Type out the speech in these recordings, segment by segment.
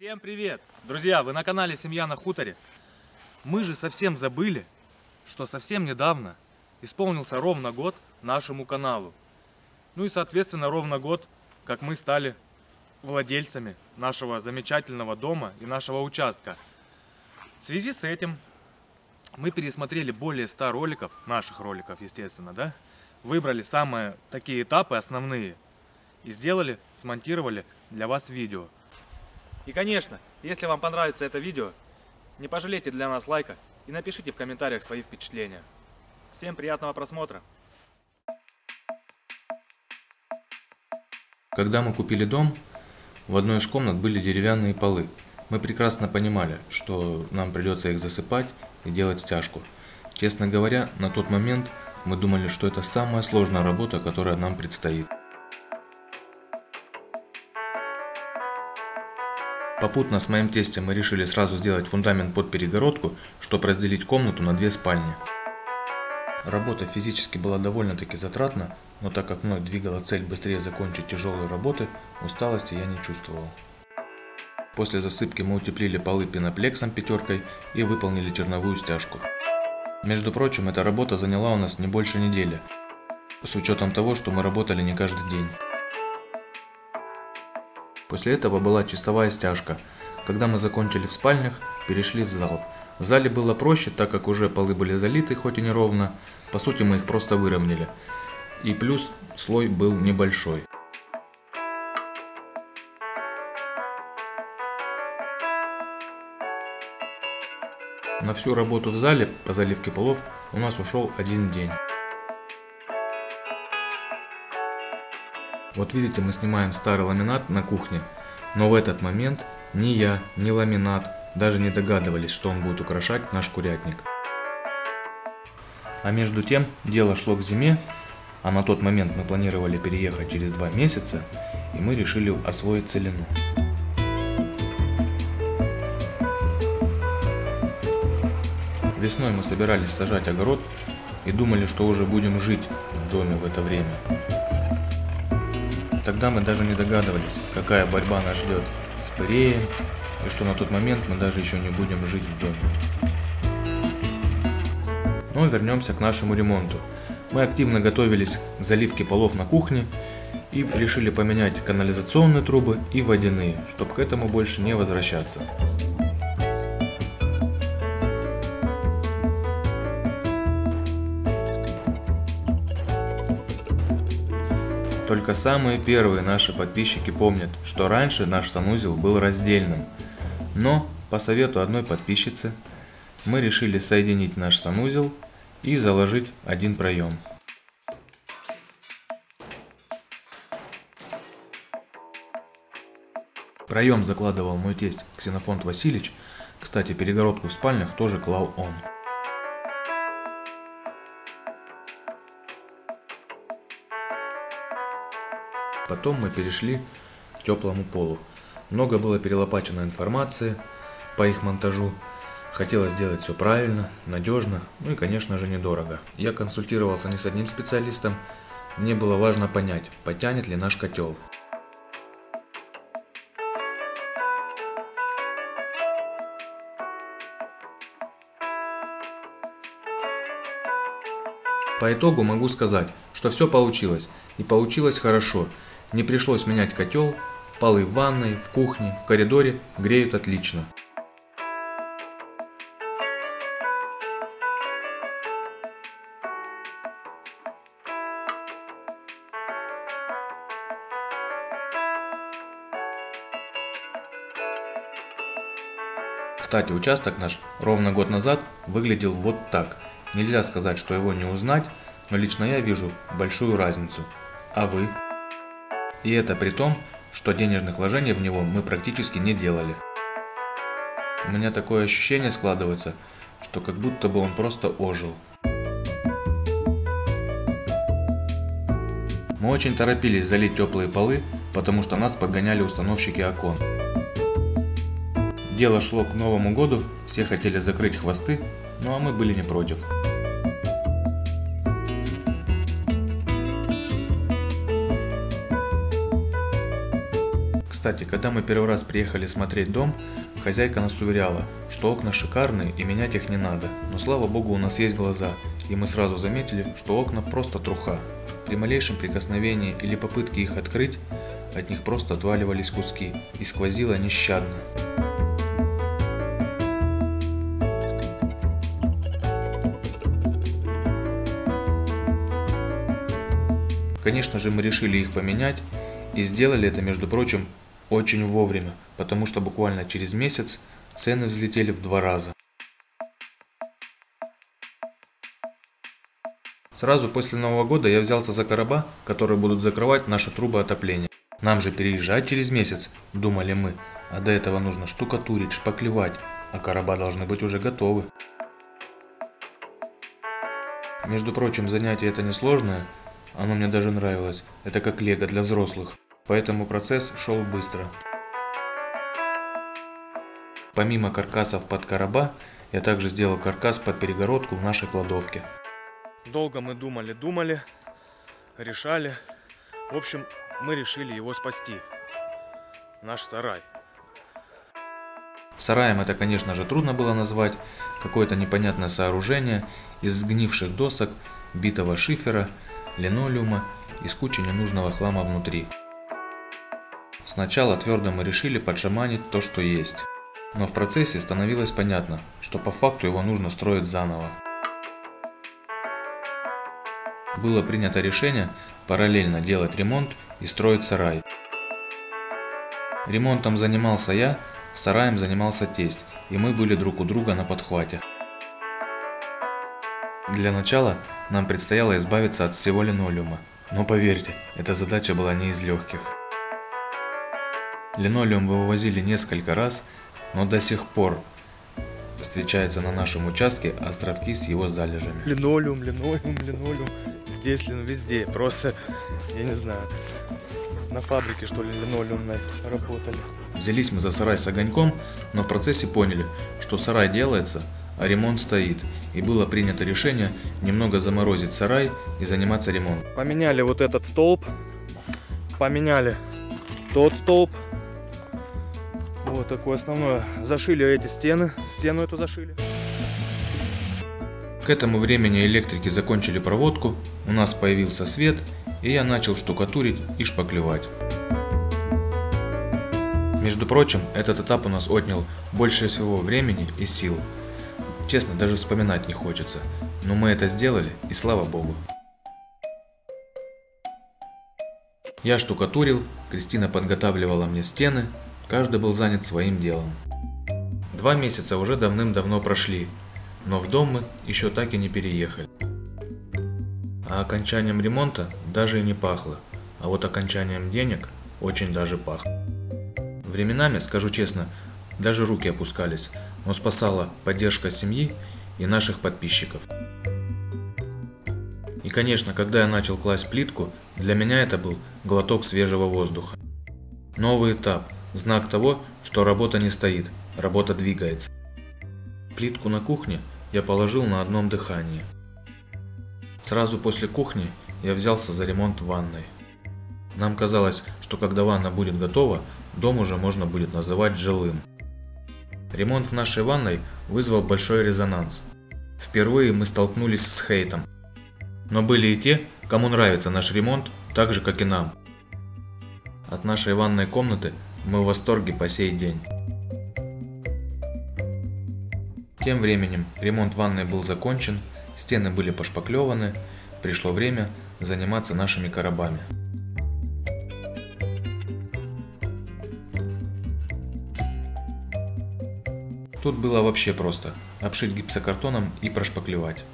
Всем привет! Друзья, вы на канале Семья на хуторе. Мы же совсем забыли, что совсем недавно исполнился ровно год нашему каналу. Ну и соответственно ровно год, как мы стали владельцами нашего замечательного дома и нашего участка. В связи с этим мы пересмотрели более 100 роликов, наших роликов, естественно, да? Выбрали самые такие этапы основные и сделали, смонтировали для вас видео. И, конечно, если вам понравится это видео, не пожалейте для нас лайка и напишите в комментариях свои впечатления. Всем приятного просмотра! Когда мы купили дом, в одной из комнат были деревянные полы. Мы прекрасно понимали, что нам придется их засыпать и делать стяжку. Честно говоря, на тот момент мы думали, что это самая сложная работа, которая нам предстоит. Попутно с моим тестем мы решили сразу сделать фундамент под перегородку, чтобы разделить комнату на 2 спальни. Работа физически была довольно-таки затратна, но так как мной двигала цель быстрее закончить тяжелые работы, усталости я не чувствовал. После засыпки мы утеплили полы пеноплексом 5 и выполнили черновую стяжку. Между прочим, эта работа заняла у нас не больше недели, с учетом того, что мы работали не каждый день. После этого была чистовая стяжка. Когда мы закончили в спальнях, перешли в зал. В зале было проще, так как уже полы были залиты, хоть и неровно. По сути, мы их просто выровняли. И плюс слой был небольшой. На всю работу в зале по заливке полов у нас ушел 1 день. Вот видите, мы снимаем старый ламинат на кухне, но в этот момент ни я, ни ламинат даже не догадывались, что он будет украшать наш курятник. А между тем дело шло к зиме, а на тот момент мы планировали переехать через 2 месяца, и мы решили освоить целину. Весной мы собирались сажать огород и думали, что уже будем жить в доме в это время. Тогда мы даже не догадывались, какая борьба нас ждет с пыреем, и что на тот момент мы даже еще не будем жить в доме. Но вернемся к нашему ремонту. Мы активно готовились к заливке полов на кухне и решили поменять канализационные трубы и водяные, чтобы к этому больше не возвращаться. Только самые первые наши подписчики помнят, что раньше наш санузел был раздельным. Но по совету одной подписчицы мы решили соединить наш санузел и заложить один проем. Проем закладывал мой тесть Ксенофонт Васильевич. Кстати, перегородку в спальнях тоже клал он. Потом мы перешли к теплому полу. Много было перелопачено информации по их монтажу. Хотелось сделать все правильно, надежно, ну и, конечно же, недорого. Я консультировался не с одним специалистом. Мне было важно понять, потянет ли наш котел. По итогу могу сказать, что все получилось. И получилось хорошо. Не пришлось менять котел, полы в ванной, в кухне, в коридоре греют отлично. Кстати, участок наш ровно год назад выглядел вот так. Нельзя сказать, что его не узнать, но лично я вижу большую разницу. А вы? И это при том, что денежных вложений в него мы практически не делали. У меня такое ощущение складывается, что как будто бы он просто ожил. Мы очень торопились залить теплые полы, потому что нас подгоняли установщики окон. Дело шло к Новому году, все хотели закрыть хвосты, ну а мы были не против. Кстати, когда мы первый раз приехали смотреть дом, хозяйка нас уверяла, что окна шикарные и менять их не надо. Но слава богу, у нас есть глаза, и мы сразу заметили, что окна просто труха. При малейшем прикосновении или попытке их открыть, от них просто отваливались куски и сквозило нещадно. Конечно же, мы решили их поменять и сделали это, между прочим, очень вовремя, потому что буквально через месяц цены взлетели в 2 раза. Сразу после Нового года я взялся за короба, которые будут закрывать наши трубы отопления. Нам же переезжать через месяц, думали мы, а до этого нужно штукатурить, шпаклевать, а короба должны быть уже готовы. Между прочим, занятие это несложное, оно мне даже нравилось, это как лего для взрослых, поэтому процесс шел быстро. Помимо каркасов под короба, я также сделал каркас под перегородку в нашей кладовке. Долго мы думали, решали. В общем, мы решили его спасти. Наш сарай. Сараем это, конечно же, трудно было назвать. Какое-то непонятное сооружение из сгнивших досок, битого шифера, линолеума и с кучей ненужного хлама внутри. Сначала твердо мы решили подшаманить то, что есть. Но в процессе становилось понятно, что по факту его нужно строить заново. Было принято решение параллельно делать ремонт и строить сарай. Ремонтом занимался я, сараем занимался тесть, и мы были друг у друга на подхвате. Для начала нам предстояло избавиться от всего линолеума, но поверьте, эта задача была не из легких. Линолеум вывозили несколько раз, но до сих пор встречаются на нашем участке островки с его залежами. Линолеум. Здесь, везде. Просто, я не знаю, на фабрике, что ли, линолеумной работали. Взялись мы за сарай с огоньком, но в процессе поняли, что сарай делается, а ремонт стоит. И было принято решение немного заморозить сарай и заниматься ремонтом. Поменяли вот этот столб, поменяли тот столб. Вот такое основное. Зашили эти стены, стену эту зашили. К этому времени электрики закончили проводку, у нас появился свет, и я начал штукатурить и шпаклевать. Между прочим, этот этап у нас отнял больше всего времени и сил. Честно, даже вспоминать не хочется, но мы это сделали, и слава богу. Я штукатурил, Кристина подготавливала мне стены, каждый был занят своим делом. 2 месяца уже давным-давно прошли, но в дом мы еще так и не переехали. А окончанием ремонта даже и не пахло, а вот окончанием денег очень даже пахло. Временами, скажу честно, даже руки опускались, но спасала поддержка семьи и наших подписчиков. И конечно, когда я начал класть плитку, для меня это был глоток свежего воздуха. Новый этап, знак того, что работа не стоит, работа двигается. Плитку на кухне я положил на одном дыхании. Сразу после кухни я взялся за ремонт ванной. Нам казалось, что когда ванна будет готова, дом уже можно будет называть жилым. Ремонт в нашей ванной вызвал большой резонанс. Впервые мы столкнулись с хейтом. Но были и те, кому нравится наш ремонт, так же как и нам. От нашей ванной комнаты мы в восторге по сей день. Тем временем ремонт ванной был закончен, стены были пошпаклеваны, пришло время заниматься нашими коробами. Тут было вообще просто – обшить гипсокартоном и прошпаклевать.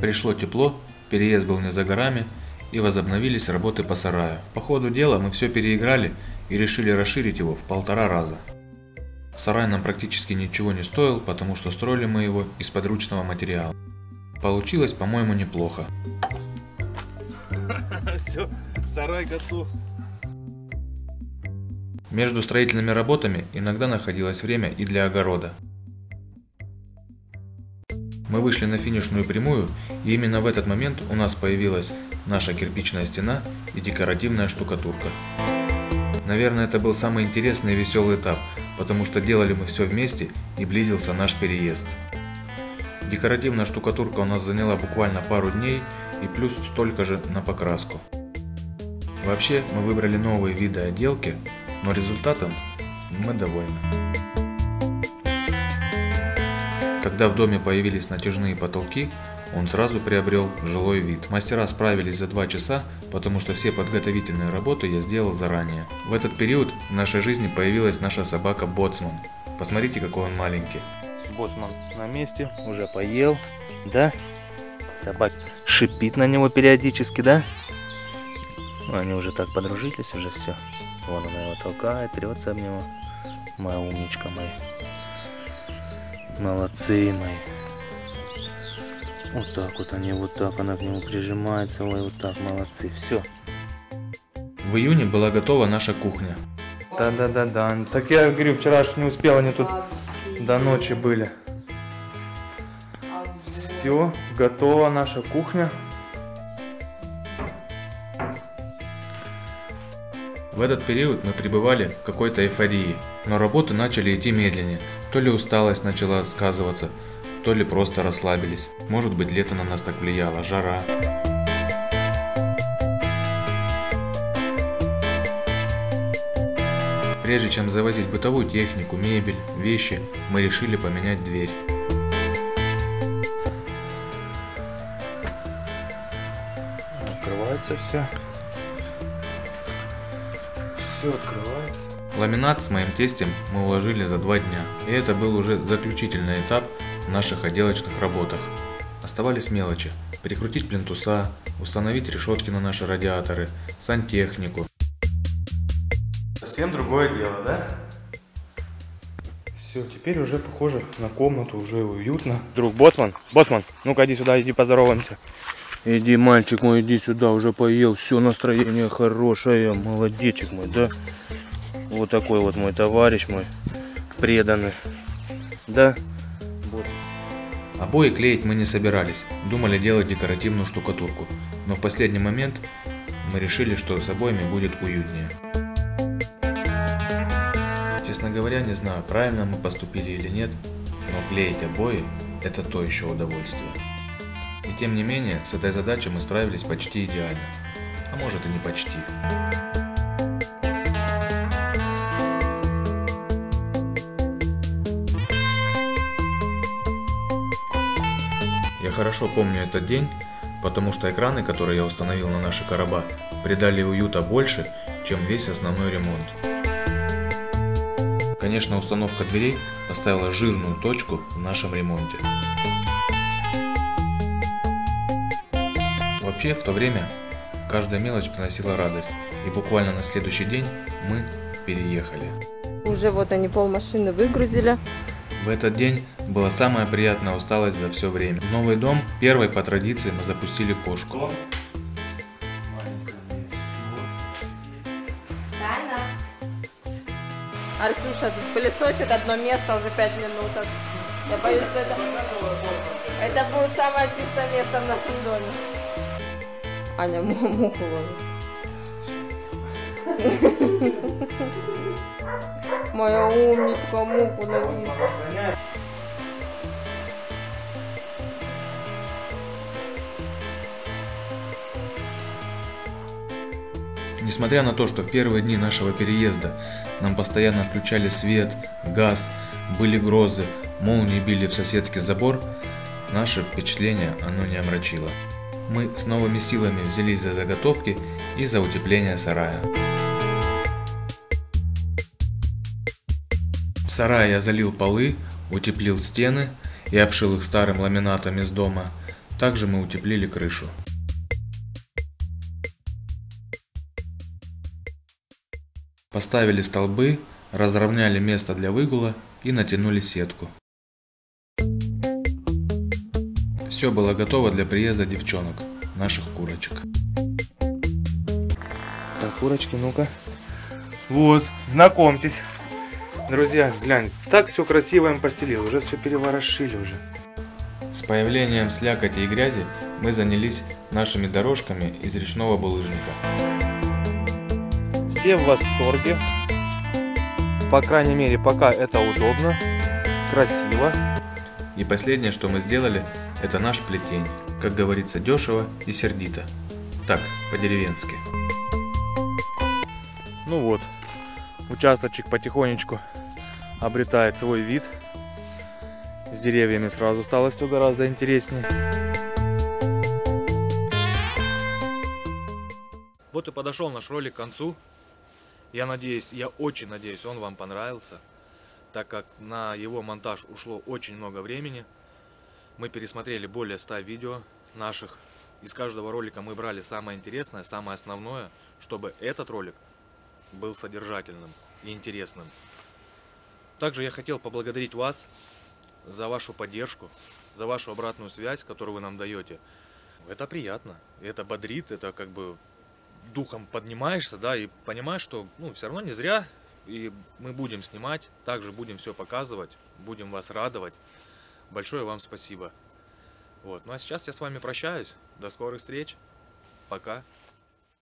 Пришло тепло, переезд был не за горами, и возобновились работы по сараю. По ходу дела мы все переиграли и решили расширить его в 1,5 раза. Сарай нам практически ничего не стоил, потому что строили мы его из подручного материала. Получилось, по-моему, неплохо. Все, сарай готов. Между строительными работами иногда находилось время и для огорода. Мы вышли на финишную прямую, и именно в этот момент у нас появилась наша кирпичная стена и декоративная штукатурка. Наверное, это был самый интересный и веселый этап, потому что делали мы все вместе и близился наш переезд. Декоративная штукатурка у нас заняла буквально пару дней и плюс столько же на покраску. Вообще мы выбрали новые виды отделки, но результатом мы довольны. Когда в доме появились натяжные потолки, он сразу приобрел жилой вид. Мастера справились за 2 часа, потому что все подготовительные работы я сделал заранее. В этот период в нашей жизни появилась наша собака Боцман. Посмотрите, какой он маленький. Боцман на месте, уже поел, да? Собака шипит на него периодически, да? Ну, они уже так подружились, уже все. Вон она его толкает, трется об него. Моя умничка моя. Молодцы мои. Вот так вот они, вот так она к нему прижимается. Ой, вот так, молодцы, все. В июне была готова наша кухня. Да. Так я говорю, вчера аж не успел, они тут до ночи были. Все, готова наша кухня. В этот период мы пребывали в какой-то эйфории, но работы начали идти медленнее. То ли усталость начала сказываться, то ли просто расслабились. Может быть, лето на нас так влияло, жара. Прежде чем завозить бытовую технику, мебель, вещи, мы решили поменять дверь. Открывается все. Все открывается. Ламинат с моим тестем мы уложили за 2 дня, и это был уже заключительный этап в наших отделочных работах. Оставались мелочи: прикрутить плинтуса, установить решетки на наши радиаторы, сантехнику. Совсем другое дело, да? Все, теперь уже похоже на комнату, уже уютно. Друг Боцман, ну-ка иди сюда, иди поздороваемся. Иди, мальчик мой, иди сюда, уже поел, все, настроение хорошее, молодечек мой, да? Вот такой вот мой товарищ мой, преданный, да? Вот. Обои клеить мы не собирались, думали делать декоративную штукатурку, но в последний момент мы решили, что с обоями будет уютнее. Честно говоря, не знаю, правильно мы поступили или нет, но клеить обои – это то еще удовольствие. И тем не менее, с этой задачей мы справились почти идеально, а может и не почти. Я хорошо помню этот день, потому что экраны, которые я установил на наши короба, придали уюта больше, чем весь основной ремонт. Конечно, установка дверей поставила жирную точку в нашем ремонте. Вообще, в то время каждая мелочь приносила радость, и буквально на следующий день мы переехали. Уже вот они полмашины выгрузили. В этот день была самая приятная усталость за все время. В новый дом первой по традиции мы запустили кошку. Арсюша тут пылесосит одно место уже 5 минут. Я боюсь, что это будет самое чистое место в нашем доме. Аня муху ловит. Моя умничка муху ловит. Несмотря на то, что в первые дни нашего переезда нам постоянно отключали свет, газ, были грозы, молнии били в соседский забор, наше впечатление оно не омрачило. Мы с новыми силами взялись за заготовки и за утепление сарая. В сарае я залил полы, утеплил стены и обшил их старым ламинатом из дома. Также мы утеплили крышу. Поставили столбы, разровняли место для выгула и натянули сетку. Все было готово для приезда девчонок, наших курочек. Так, курочки, ну-ка. Вот, знакомьтесь. Друзья, глянь, так все красиво им постелил, уже все переворошили уже. С появлением слякоти и грязи мы занялись нашими дорожками из речного булыжника. Все в восторге. По крайней мере, пока это удобно, красиво. И последнее, что мы сделали, это наш плетень. Как говорится, дешево и сердито. Так, по-деревенски. Ну вот, участочек потихонечку обретает свой вид. С деревьями сразу стало все гораздо интереснее. Вот и подошел наш ролик к концу. Я очень надеюсь, он вам понравился, так как на его монтаж ушло очень много времени. Мы пересмотрели более 100 видео наших. Из каждого ролика мы брали самое интересное, самое основное, чтобы этот ролик был содержательным и интересным. Также я хотел поблагодарить вас за вашу поддержку, за вашу обратную связь, которую вы нам даете. Это приятно, это бодрит, это как бы духом поднимаешься, да, и понимаешь, что все равно не зря, и мы будем снимать, также будем все показывать, будем вас радовать. Большое вам спасибо. Вот. Ну а сейчас я с вами прощаюсь. До скорых встреч. Пока.